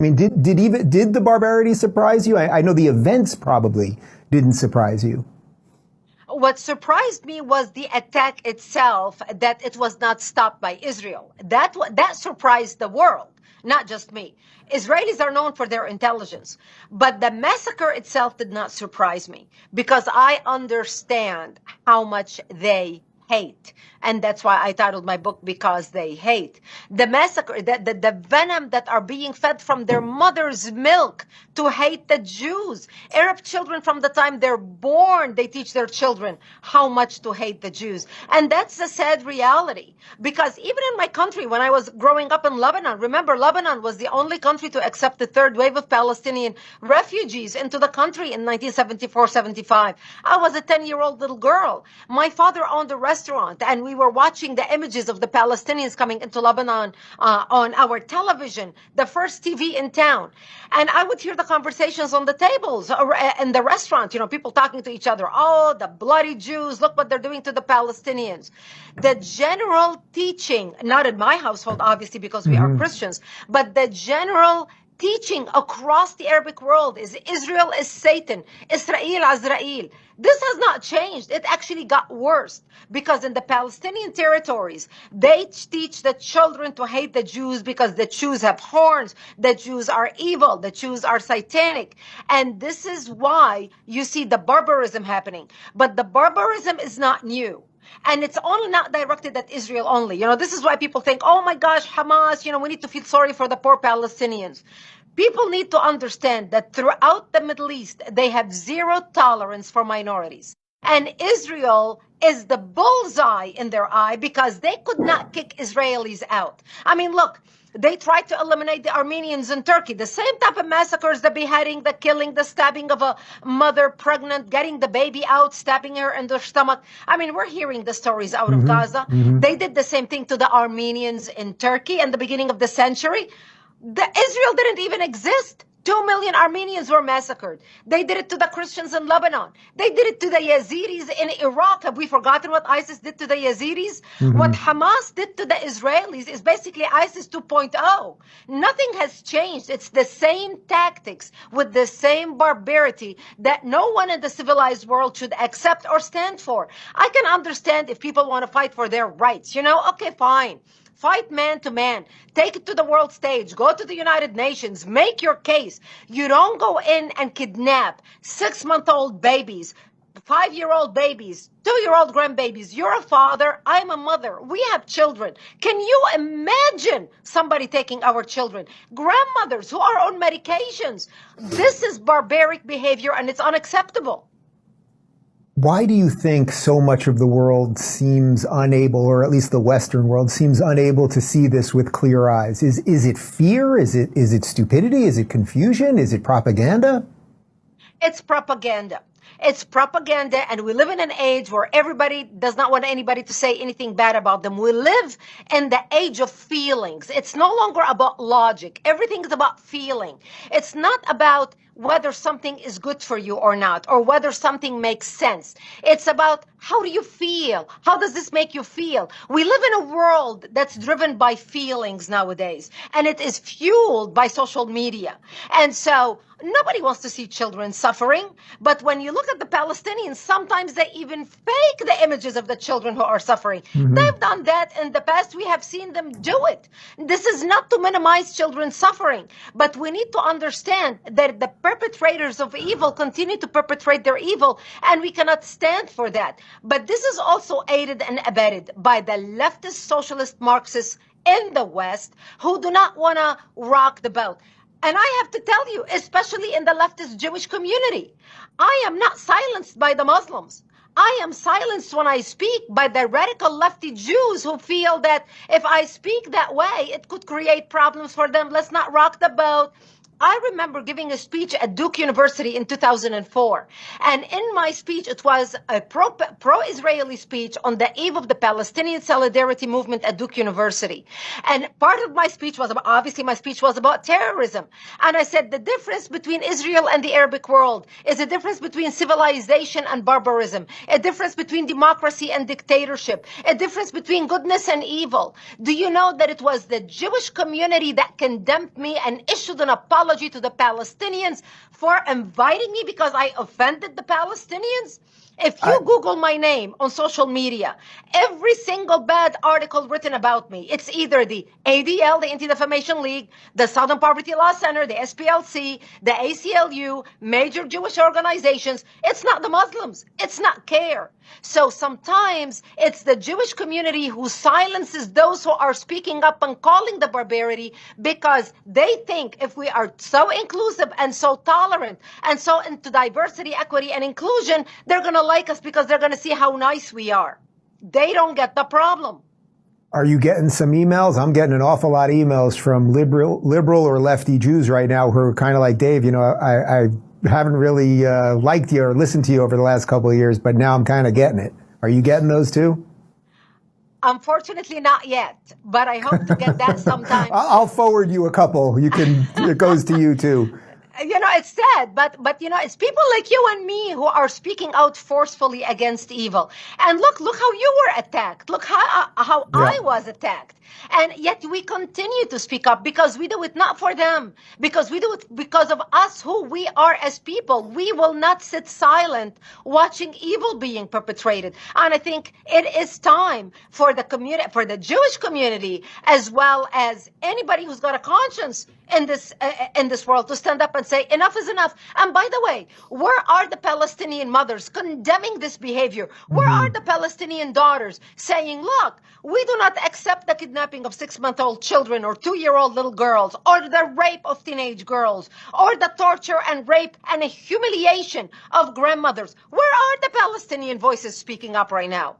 I mean, did the barbarity surprise you? I know the events probably didn't surprise you. What surprised me was the attack itself, that it was not stopped by Israel. That surprised the world, not just me. Israelis are known for their intelligence, but the massacre itself did not surprise me because I understand how much they hate. And that's why I titled my book, Because They Hate. The massacre, the venom that are being fed from their mother's milk to hate the Jews. Arab children, from the time they're born, they teach their children how much to hate the Jews. And that's the sad reality. Because even in my country, when I was growing up in Lebanon, remember, Lebanon was the only country to accept the third wave of Palestinian refugees into the country in 1974-75. I was a 10-year-old little girl. My father owned a restaurant, and we were watching the images of the Palestinians coming into Lebanon on our television, the first TV in town. And I would hear the conversations on the tables in the restaurant, people talking to each other. Oh, the bloody Jews, look what they're doing to the Palestinians. The general teaching, not in my household, obviously, because we are Christians, but the general teaching across the Arabic world is Israel is Satan, Israel Azrael. This has not changed. It actually got worse because in the Palestinian territories, they teach the children to hate the Jews because the Jews have horns, the Jews are evil, the Jews are satanic. And this is why you see the barbarism happening. But the barbarism is not new. And it's only not directed at Israel only. This is why people think, oh my gosh, Hamas, we need to feel sorry for the poor Palestinians. People need to understand that throughout the Middle East, they have zero tolerance for minorities. And Israel is the bullseye in their eye because they could not kick Israelis out. I mean, look, they tried to eliminate the Armenians in Turkey. The same type of massacres, the beheading, the killing, the stabbing of a mother pregnant, getting the baby out, stabbing her in the stomach. I mean, we're hearing the stories out of Gaza. They did the same thing to the Armenians in Turkey in the beginning of the century. Israel didn't even exist. 2 million Armenians were massacred. They did it to the Christians in Lebanon. They did it to the Yazidis in Iraq. Have we forgotten what ISIS did to the Yazidis? What Hamas did to the Israelis is basically ISIS 2.0. Nothing has changed. It's the same tactics with the same barbarity that no one in the civilized world should accept or stand for. I can understand if people want to fight for their rights. Okay, fine. Fight man to man. Take it to the world stage. Go to the United Nations. Make your case. You don't go in and kidnap 6-month-old babies, 5-year-old babies, 2-year-old grandbabies. You're a father. I'm a mother. We have children. Can you imagine somebody taking our children? Grandmothers who are on medications. This is barbaric behavior and it's unacceptable. Why do you think so much of the world seems unable, or at least the Western world seems unable to see this with clear eyes? Is it fear? Is it stupidity? Is it confusion? Is it propaganda? It's propaganda. It's propaganda, and we live in an age where everybody does not want anybody to say anything bad about them. We live in the age of feelings. It's no longer about logic. Everything is about feeling. It's not about whether something is good for you or not, or whether something makes sense. It's about how do you feel? How does this make you feel? We live in a world that's driven by feelings nowadays, and it is fueled by social media. And so nobody wants to see children suffering. But when you look at the Palestinians, sometimes they even fake the images of the children who are suffering. They've done that in the past. We have seen them do it. This is not to minimize children's suffering, but we need to understand that the perpetrators of evil continue to perpetrate their evil, and we cannot stand for that. But this is also aided and abetted by the leftist socialist Marxists in the West who do not want to rock the boat. And I have to tell you, especially in the leftist Jewish community, I am not silenced by the Muslims. I am silenced when I speak by the radical lefty Jews who feel that if I speak that way, it could create problems for them. Let's not rock the boat. I remember giving a speech at Duke University in 2004. And in my speech, it was a pro-Israeli speech on the eve of the Palestinian Solidarity Movement at Duke University. And part of my speech was about terrorism. And I said the difference between Israel and the Arabic world is a difference between civilization and barbarism, a difference between democracy and dictatorship, a difference between goodness and evil. Do you know that it was the Jewish community that condemned me and issued an apology to the Palestinians for inviting me because I offended the Palestinians? If you Google my name on social media, every single bad article written about me, it's either the ADL, the Anti-Defamation League, the Southern Poverty Law Center, the SPLC, the ACLU, major Jewish organizations. It's not the Muslims. It's not CARE. So sometimes it's the Jewish community who silences those who are speaking up and calling the barbarity because they think if we are so inclusive and so tolerant and so into diversity, equity, and inclusion, they're going to like us because they're going to see how nice we are. They don't get the problem. Are you getting some emails? I'm getting an awful lot of emails from liberal or lefty Jews right now who are kind of like, Dave, you know, I haven't really liked you or listened to you over the last couple of years, but now I'm kind of getting it. Are you getting those too? Unfortunately, not yet, but I hope to get that sometime. I'll forward you a couple. You can. It goes to you too. You know, it's sad, but you know, it's people like you and me who are speaking out forcefully against evil. And look how you were attacked. Look how I was attacked. And yet we continue to speak up because we do it not for them, because we do it because of us, who we are as people. We will not sit silent watching evil being perpetrated. And I think it is time for the community, for the Jewish community, as well as anybody who's got a conscience in this world, to stand up and say enough is enough. And by the way, where are the Palestinian mothers condemning this behavior? Where are the Palestinian daughters saying, look, we do not accept the kidnapping of 6-month-old children or 2-year-old little girls, or the rape of teenage girls, or the torture and rape and humiliation of grandmothers? Where are the Palestinian voices speaking up right now?